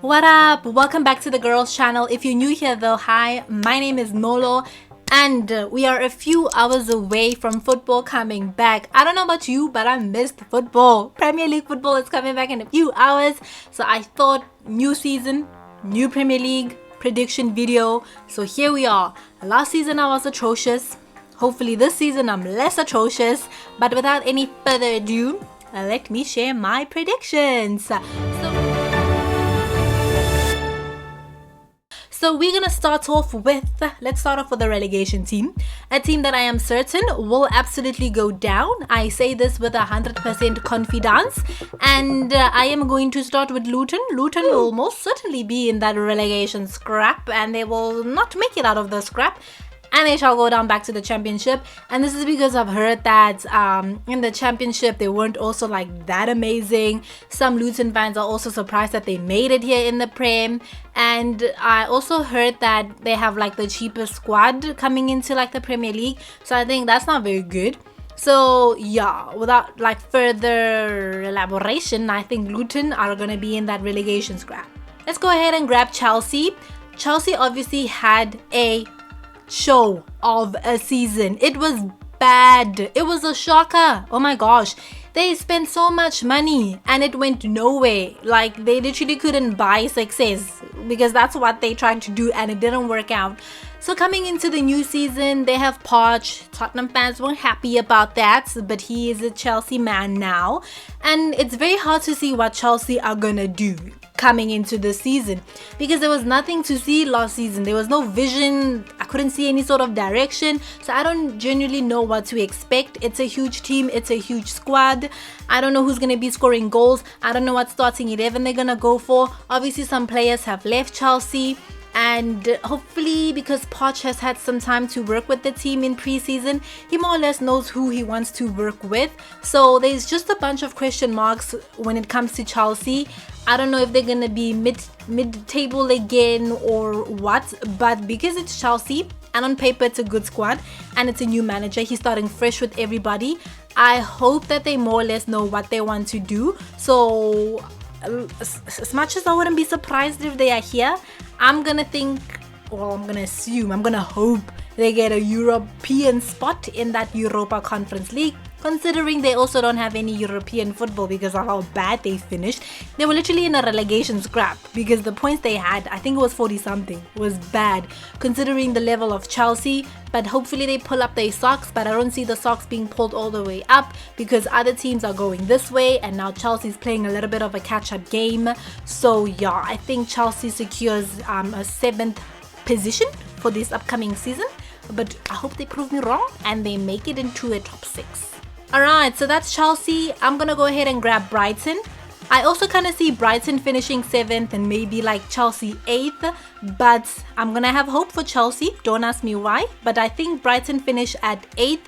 What up? Welcome back to the girls channel. If you're new here though, hi, my name is Nolo and we are a few hours away from football coming back. I don't know about you, but I missed football. Premier League football is coming back in a few hours, so I thought new season, new Premier League prediction video. So here we are. Last season I was atrocious. Hopefully this season I'm less atrocious, but without any further ado, let me share my predictions. So we're gonna start off with, let's start off with the relegation team. A team that I am certain will absolutely go down. I say this with 100% confidence. And I am going to start with Luton. Luton will most certainly be in that relegation scrap and they will not make it out of the scrap. And they shall go down back to the championship. And this is because I've heard that in the championship they weren't also like that amazing. Some Luton fans are also surprised that they made it here in the Prem. And I also heard that they have like the cheapest squad coming into like the Premier League. So I think that's not very good. So yeah, without like further elaboration, I think Luton are going to be in that relegation scrap. Let's go ahead and grab Chelsea. Chelsea obviously had a show of a season. It was bad. It was a shocker. Oh my gosh, they spent so much money and it went nowhere. Like they literally couldn't buy success because that's what they tried to do and it didn't work out. So coming into the new season, they have Poch. Tottenham fans weren't happy about that, but he is a Chelsea man now, and it's very hard to see what Chelsea are gonna do coming into the season because there was nothing to see last season. There was no vision. I couldn't see any sort of direction, so I don't genuinely know what to expect. It's a huge team, it's a huge squad. I don't know who's going to be scoring goals. I don't know what starting 11 they're going to go for. Obviously some players have left Chelsea, and hopefully because Poch has had some time to work with the team in pre-season, he more or less knows who he wants to work with. So there's just a bunch of question marks when it comes to Chelsea. I don't know if they're gonna be mid-table again or what, but because it's Chelsea and on paper it's a good squad and it's a new manager, he's starting fresh with everybody, I hope that they more or less know what they want to do. So as much as I wouldn't be surprised if they are here, I'm gonna assume, I'm gonna hope they get a European spot in that Europa Conference League, considering they also don't have any European football because of how bad they finished. They were literally in a relegation scrap because the points they had, I think it was 40 something, was bad considering the level of Chelsea. But hopefully they pull up their socks, but I don't see the socks being pulled all the way up because other teams are going this way and now Chelsea's playing a little bit of a catch-up game. So yeah, I think Chelsea secures a 7th position for this upcoming season, but I hope they prove me wrong and they make it into a top 6. Alright, so that's Chelsea. I'm gonna go ahead and grab Brighton. I also kind of see Brighton finishing 7th and maybe like Chelsea 8th, but I'm gonna have hope for Chelsea. Don't ask me why, but I think Brighton finish at 8th.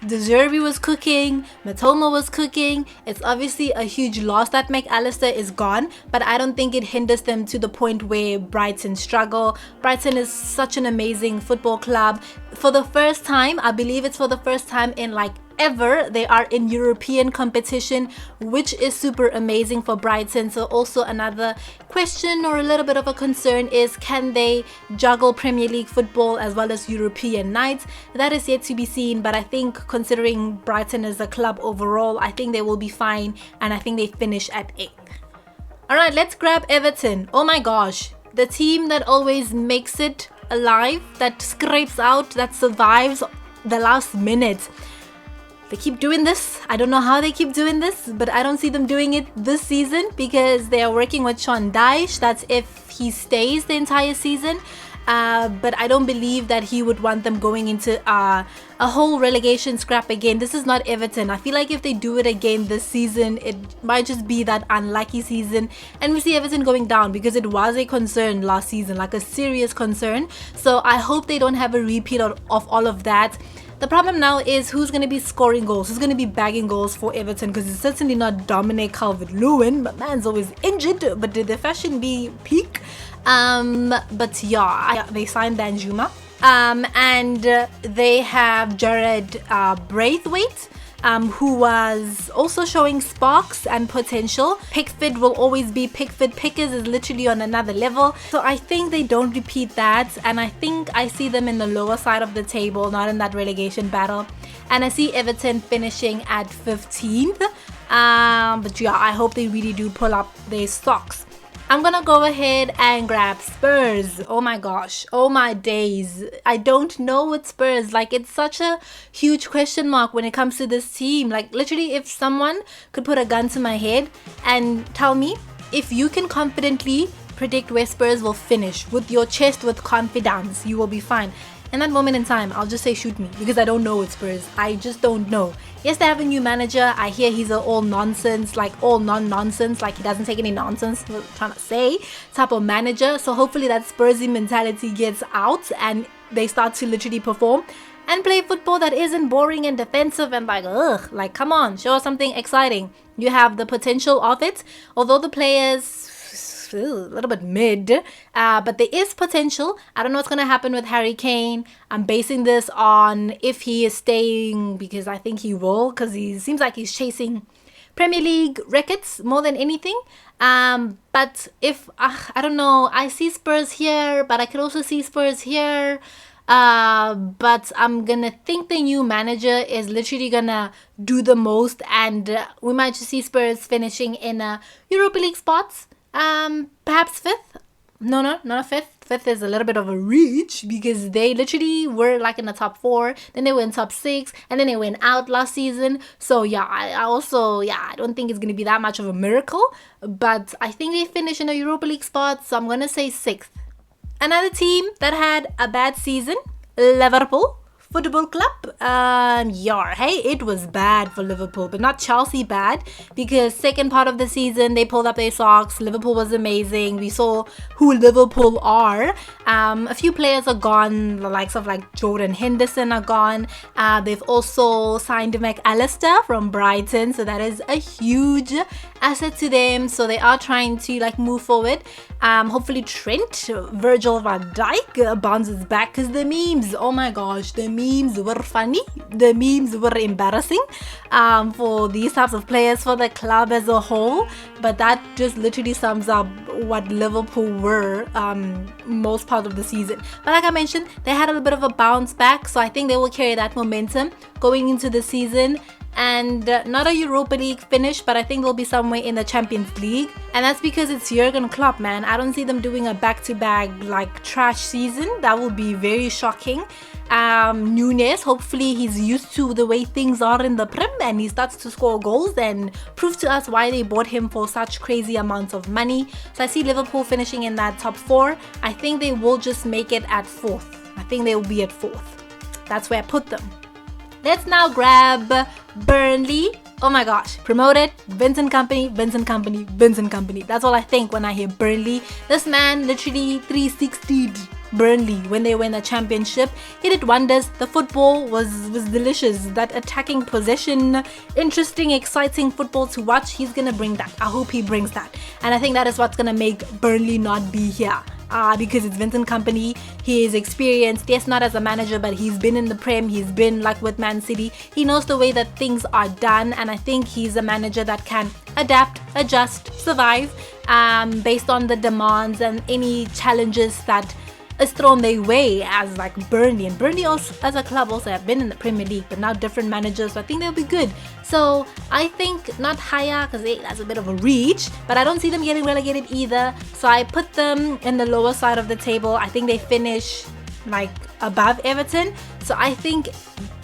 De Zerbi was cooking, Matoma was cooking. It's obviously a huge loss that McAllister is gone, but I don't think it hinders them to the point where Brighton struggle. Brighton is such an amazing football club. For the first time, I believe it's for the first time in like ever, they are in European competition, which is super amazing for Brighton. So also another question or a little bit of a concern is, can they juggle Premier League football as well as European nights? That is yet to be seen, but I think considering Brighton as a club overall, I think they will be fine and I think they finish at 8th. Alright, let's grab Everton. Oh my gosh, the team that always makes it alive, that scrapes out, that survives the last minute. They keep doing this. I don't know how they keep doing this, but I don't see them doing it this season because they are working with Sean Dyche. That's if he stays the entire season. But I don't believe that he would want them going into a whole relegation scrap again. This is not Everton. I feel like if they do it again this season, it might just be that unlucky season and we see Everton going down because it was a concern last season, like a serious concern. So I hope they don't have a repeat of all of that. The problem now is who's going to be scoring goals, who's going to be bagging goals for Everton, because it's certainly not Dominic Calvert-Lewin, but man's always injured. But did the fashion be peak? But yeah, they signed Danjuma. And they have Jared Braithwaite. who was also showing sparks and potential. Pickford will always be Pickford. Pickers is literally on another level. So I think they don't repeat that. And I think I see them in the lower side of the table, not in that relegation battle. And I see Everton finishing at 15th. But yeah, I hope they really do pull up their stocks. I'm gonna go ahead and grab Spurs. Oh my gosh, oh my days. I don't know with Spurs. Like, it's such a huge question mark when it comes to this team. Like, literally, if someone could put a gun to my head and tell me, if you can confidently predict where Spurs will finish with your chest with confidence, you will be fine. In that moment in time, I'll just say shoot me, because I don't know with Spurs. I just don't know. Yes, they have a new manager. I hear he's an all nonsense, like all non-nonsense, like he doesn't take any nonsense, what I'm trying to say, type of manager. So hopefully that Spursy mentality gets out and they start to literally perform and play football that isn't boring and defensive and like, ugh, like, come on, show us something exciting. You have the potential of it, although the players a little bit mid, but there is potential. I don't know what's going to happen with Harry Kane. I'm basing this on if he is staying, because I think he will, because he seems like he's chasing Premier League records more than anything. But if I don't know, I see Spurs here, but I could also see Spurs here. But I'm gonna think the new manager is literally gonna do the most, and we might just see Spurs finishing in Europa League spots. Perhaps 5th. No, not a 5th. 5th is a little bit of a reach, because they literally were like in the top 4, then they were in top 6, and then they went out last season. So yeah, I don't think it's going to be that much of a miracle, but I think they finish in a Europa League spot, so I'm going to say 6th. Another team that had a bad season, Liverpool Football Club. Hey, it was bad for Liverpool, but not Chelsea bad, because second part of the season they pulled up their socks. Liverpool was amazing. We saw who Liverpool are. A few players are gone. The likes of like Jordan Henderson are gone. They've also signed McAllister from Brighton, so that is a huge asset to them. So they are trying to like move forward. Hopefully Trent, Virgil van Dijk bounces back, because the memes, oh my gosh, the memes were funny, the memes were embarrassing for these types of players, for the club as a whole. But that just literally sums up what Liverpool were most part of the season. But like I mentioned, they had a little bit of a bounce back, so I think they will carry that momentum going into the season. And not a Europa League finish, but I think they'll be somewhere in the Champions League. And that's because it's Jurgen Klopp, man. I don't see them doing a back-to-back like trash season. That will be very shocking. Nunes, hopefully he's used to the way things are in the Prem and he starts to score goals and prove to us why they bought him for such crazy amounts of money. So I see Liverpool finishing in that top 4. I think they will just make it at 4th. I think they will be at 4th. That's where I put them. Let's now grab Burnley. Oh my gosh, promoted, Vincent Company, Vincent Company, Vincent Company. That's all I think when I hear Burnley. This man literally 360'd Burnley when they win the championship. He did wonders. The football was delicious. That attacking possession, interesting, exciting football to watch. He's gonna bring that. I hope he brings that. And I think that is what's gonna make Burnley not be here. Because it's Vincent Company. He is experienced, yes, not as a manager, but he's been in the Prem. He's been like with Man City. He knows the way that things are done, and I think he's a manager that can adapt, adjust, survive based on the demands and any challenges that is thrown their way, as like Burnley. And Burnley also, as a club, also have been in the Premier League, but now different managers, so I think they'll be good. So I think not higher, because that's a bit of a reach, but I don't see them getting relegated either. So I put them in the lower side of the table. I think they finish like above Everton. So I think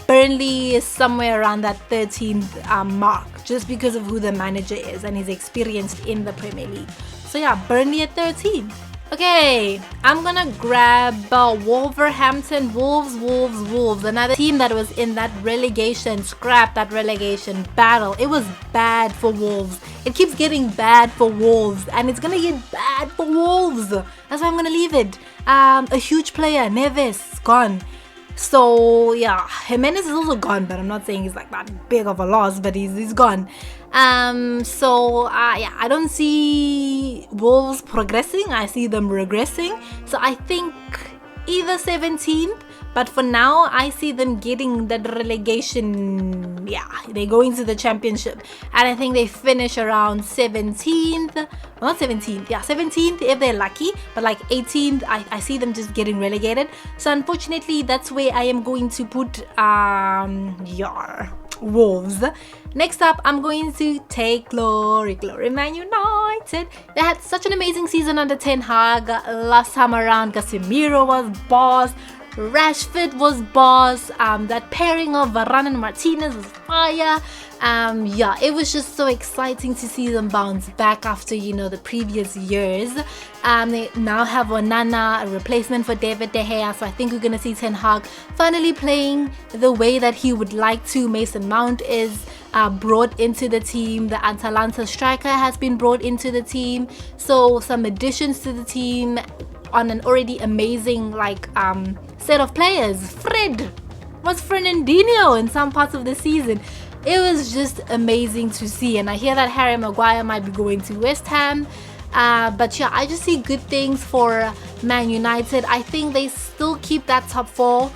Burnley is somewhere around that 13th mark, just because of who the manager is and he's experienced in the Premier League. So yeah, Burnley at 13. Okay, I'm gonna grab Wolverhampton Wolves, another team that was in that relegation scrap, that relegation battle. It was bad for Wolves. It keeps getting bad for Wolves, and it's gonna get bad for Wolves. That's why I'm gonna leave it. A huge player, Neves, gone. So yeah, Jimenez is also gone, but I'm not saying he's like that big of a loss, but he's gone. I don't see Wolves progressing. I see them regressing. So I think either 17th, But for now, I see them getting that relegation. Yeah, they go into the championship. And I think they finish around 17th. Not 17th. Yeah, 17th if they're lucky. But like 18th, I see them just getting relegated. So unfortunately, that's where I am going to put Wolves. Next up, I'm going to take Glory Man United. They had such an amazing season under Ten Hag. Last time around, Casemiro was boss. Rashford was boss. That pairing of Varane and Martinez was fire. Yeah, it was just so exciting to see them bounce back after, the previous years. They now have Onana, a replacement for David De Gea, so I think we're going to see Ten Hag finally playing the way that he would like to. Mason Mount is brought into the team. The Atalanta striker has been brought into the team. So some additions to the team on an already amazing set of players. Fred was Fernandinho in some parts of the season. It was just amazing to see, and I hear that Harry Maguire might be going to West Ham. But yeah, I just see good things for Man United. I think they still keep that top 4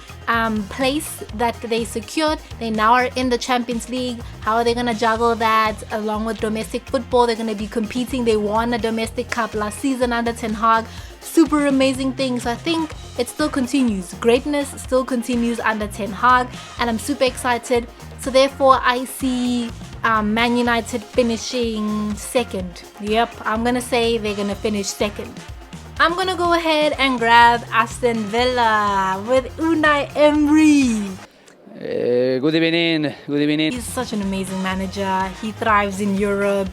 place that they secured. They now are in the Champions League. How are they going to juggle that along with domestic football? They're going to be competing. They won a domestic cup last season under Ten Hag. Super amazing things. So I think it still continues. Greatness still continues under Ten Hag, and I'm super excited. So therefore, I see Man United finishing second. Yep, I'm going to say they're going to finish second. I'm going to go ahead and grab Aston Villa with Unai Emery. Good evening. He's such an amazing manager. He thrives in Europe.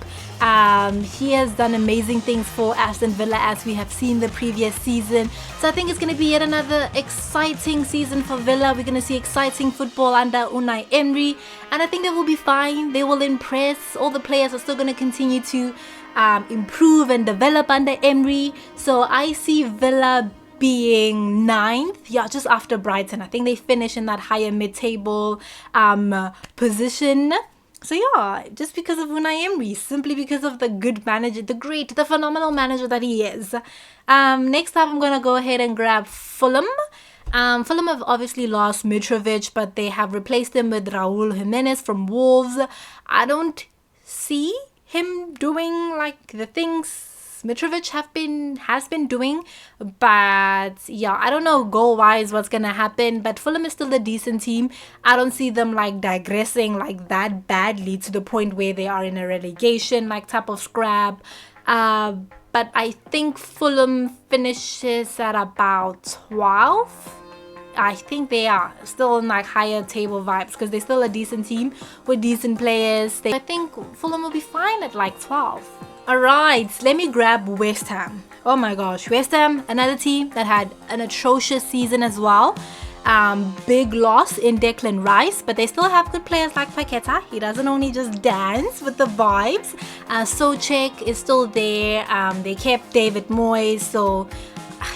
He has done amazing things for Aston Villa, as we have seen the previous season. So I think it's going to be yet another exciting season for Villa. We're going to see exciting football under Unai Emery, and I think they will be fine. They will impress. All the players are still going to continue to improve and develop under Emery. So I see Villa being 9th, yeah, just after Brighton. I think they finish in that higher mid-table position. So yeah, just because of Unai Emery, simply because of the good manager, the phenomenal manager that he is. Next up, I'm going to go ahead and grab Fulham. Fulham have obviously lost Mitrovic, but they have replaced him with Raul Jimenez from Wolves. I don't see him doing like the things Mitrovic has been doing, but yeah, I don't know goal wise what's gonna happen, but Fulham is still a decent team. I don't see them like digressing like that badly to the point where they are in a relegation like type of scrap. But I think Fulham finishes at about 12. I think they are still in like higher table vibes because they're still a decent team with decent players. I think Fulham will be fine at like 12. Alright, let me grab West Ham. Oh my gosh, West Ham, another team that had an atrocious season as well. Big loss in Declan Rice, but they still have good players like Paqueta. He doesn't only just dance with the vibes. Soucek is still there. They kept David Moyes, so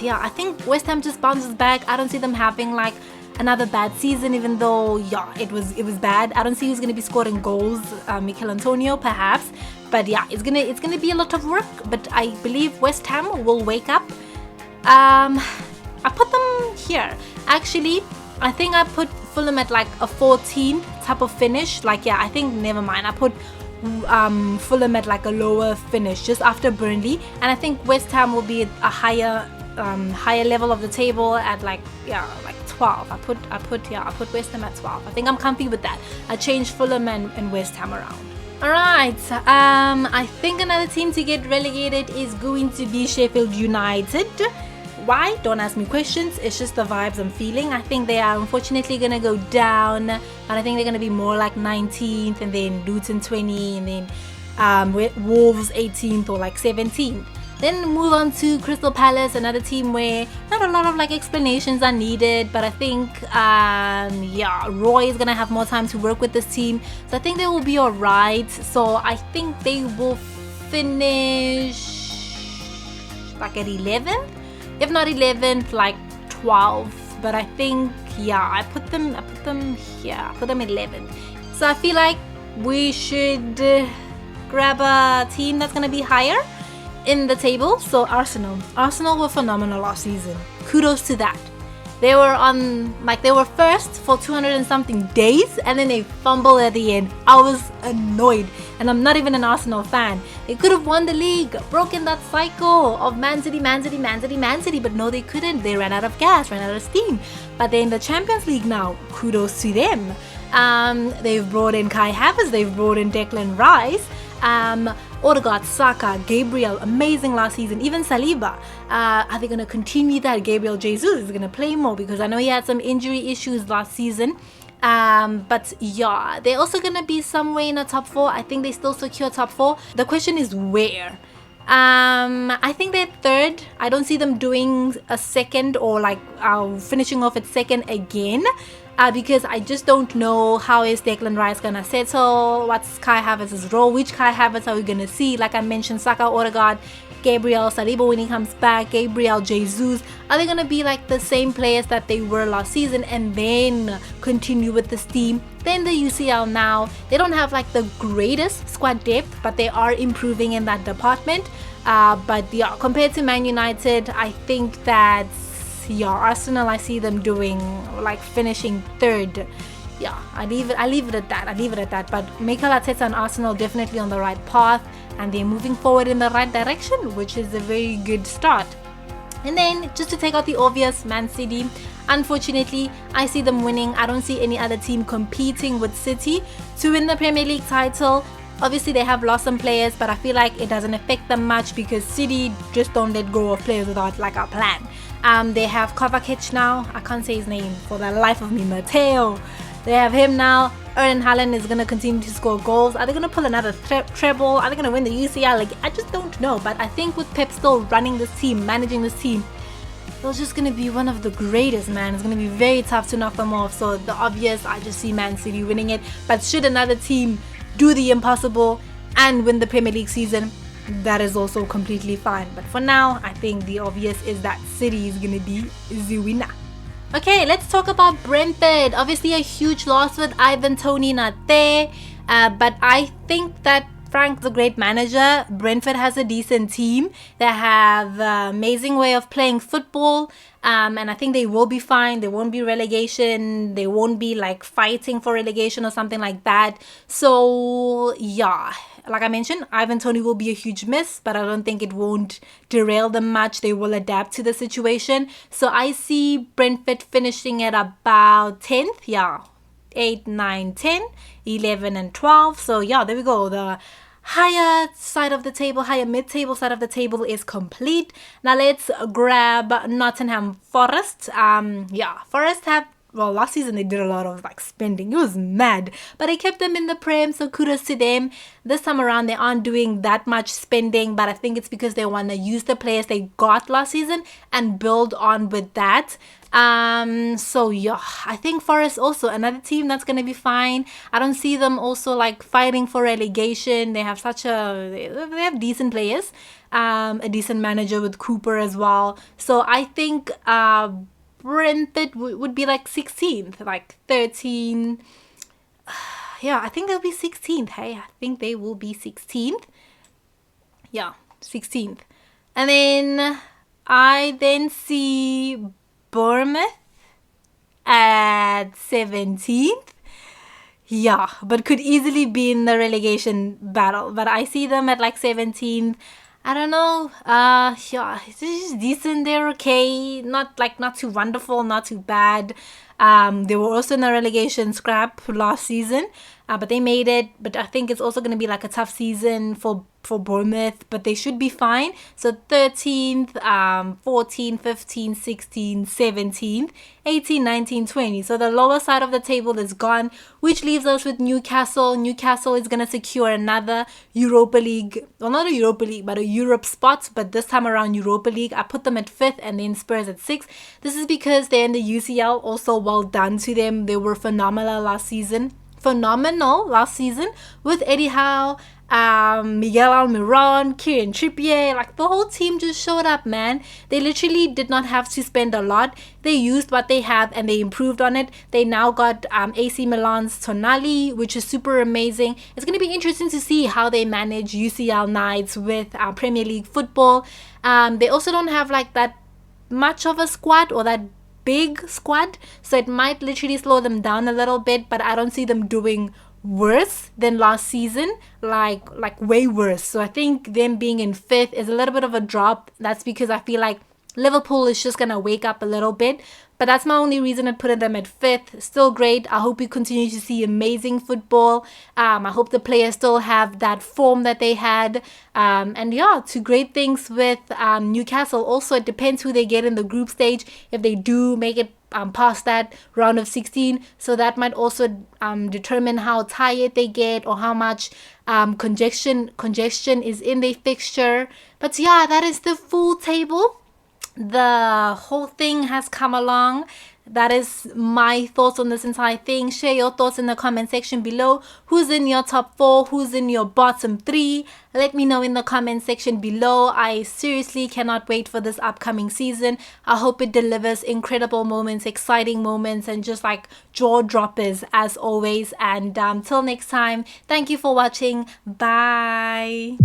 yeah, I think West Ham just bounces back. I don't see them having like another bad season, even though yeah, it was bad. I don't see who's gonna be scoring goals. Mikel Antonio perhaps, but yeah, it's gonna be a lot of work. But I believe West Ham will wake up. I put them here. Actually, I think I put Fulham at like a 14 type of finish. Like yeah, I think never mind. I put Fulham at like a lower finish just after Burnley, and I think West Ham will be at a higher level of the table at like 12. I put West Ham at 12. I think I'm comfy with that. I changed Fulham and West Ham around. Alright, I think another team to get relegated is going to be Sheffield United. Why? Don't ask me questions. It's just the vibes I'm feeling. I think they are unfortunately going to go down, and I think they're going to be more like 19th, and then Luton 20, and then Wolves 18th or like 17th. Then move on to Crystal Palace, another team where not a lot of like explanations are needed, but I think Roy is gonna have more time to work with this team, so I think they will be alright. So I think they will finish like at 11th, if not 11th, like 12. But I think I put them here. I put them 11th. So I feel like we should grab a team that's gonna be higher in the table. So Arsenal were phenomenal last season. Kudos to that. They were first for 200 and something days, and then they fumbled at the end. I was annoyed, and I'm not even an Arsenal fan. They could have won the league, broken that cycle of Man City, but no, they couldn't. They ran out of gas, ran out of steam. But they're in the Champions League now. Kudos to them. They've brought in Kai Havertz, they've brought in Declan Rice, Odegaard, Saka, Gabriel, amazing last season, even Saliba. Are they going to continue that? Gabriel Jesus is going to play more, because I know he had some injury issues last season. But yeah, they're also going to be somewhere in the top 4. I think they still secure top 4. The question is where. I think they're third. I don't see them doing a second, or finishing off at second again. Because I just don't know how is Declan Rice gonna settle, what's Kai Havertz's role, which Kai Havertz are we gonna see. Like I mentioned, Saka, Odegaard, Gabriel, Saliba when he comes back, Gabriel, Jesus. Are they gonna be like the same players that they were last season and then continue with this team? Then the UCL now, they don't have like the greatest squad depth, but they are improving in that department. But yeah, compared to Man United, I think that Arsenal, I see them doing like finishing third. Yeah, I leave it at that. But Mikel Arteta and Arsenal definitely on the right path, and they're moving forward in the right direction, which is a very good start. And then just to take out the obvious, Man City, unfortunately, I see them winning. I don't see any other team competing with City to win the Premier League title. Obviously, they have lost some players, but I feel like it doesn't affect them much, because City just don't let go of players without like a plan. They have Kovacic now. I can't say his name for the life of me. Mateo. They have him now. Erling Haaland is going to continue to score goals. Are they going to pull another treble? Are they going to win the UCL? Like, I just don't know. But I think with Pep still running this team, managing this team, it's just going to be one of the greatest, man. It's going to be very tough to knock them off. So the obvious, I just see Man City winning it. But should another team do the impossible and win the Premier League season, that is also completely fine. But for now, I think the obvious is that City is going to be the winner. Okay, let's talk about Brentford. Obviously a huge loss with Ivan Toney not there. But I think that Frank's a great manager. Brentford has a decent team. They have an amazing way of playing football. And I think they will be fine. They won't be relegation. They won't be like fighting for relegation or something like that. So yeah, like I mentioned, Ivan Toney will be a huge miss, but I don't think it won't derail them much. They will adapt to the situation. So I see Brentford finishing at about 10th. Yeah, 8, 9, 10, 11 and 12. So yeah, there we go. The higher side of the table, higher mid-table side of the table is complete. Now let's grab Nottingham Forest. Forest have, well, last season they did a lot of like spending. It was mad, but they kept them in the Prem, so kudos to them. This time around they aren't doing that much spending, but I think it's because they want to use the players they got last season and build on with that. So yeah, I think Forest also another team that's gonna be fine. I don't see them also like fighting for relegation. They have they have decent players, a decent manager with Cooper as well. So I think Brentford would be like 16th, like 13. Yeah, I think they'll be 16th. Hey, I think they will be 16th. Yeah, 16th. And then I then see Bournemouth at 17th. Yeah, but could easily be in the relegation battle. But I see them at like 17th. I don't know. Yeah, it's just decent. They're okay. Not too wonderful, not too bad. They were also in a relegation scrap last season, but they made it. But I think it's also going to be like a tough season for Bournemouth, but they should be fine. So 13th, 14th, 15th, 16th, 17th, 18th, 19th, 20th. So the lower side of the table is gone, which leaves us with Newcastle. Newcastle is going to secure another Europa League, well, not a Europa League, but a Europe spot. But this time around Europa League, I put them at 5th and then Spurs at 6th. This is because they're in the UCL. Also, well done to them. They were phenomenal last season with Eddie Howe, Miguel Almiron, Kieran Trippier. Like the whole team just showed up, man. They literally did not have to spend a lot. They used what they have and they improved on it. They now got AC Milan's Tonali, which is super amazing. It's going to be interesting to see how they manage UCL nights with Premier League football. They also don't have like that much of a squad or that big squad, so it might literally slow them down a little bit, but I don't see them doing worse than last season, like way worse. So I think them being in 5th is a little bit of a drop. That's because I feel like Liverpool is just gonna wake up a little bit, but that's my only reason of putting them at 5th. Still great. I hope we continue to see amazing football. I hope the players still have that form that they had. And yeah, to great things with Newcastle. Also, it depends who they get in the group stage. If they do make it past that round of 16, so that might also determine how tired they get or how much congestion is in their fixture. But yeah, that is the full table. The whole thing has come along. That is my thoughts on this entire thing. Share your thoughts in the comment section below. Who's in your top 4? Who's in your bottom 3? Let me know in the comment section below. I seriously cannot wait for this upcoming season. I hope it delivers incredible moments, exciting moments, and just like jaw droppers as always. And till next time, thank you for watching. Bye.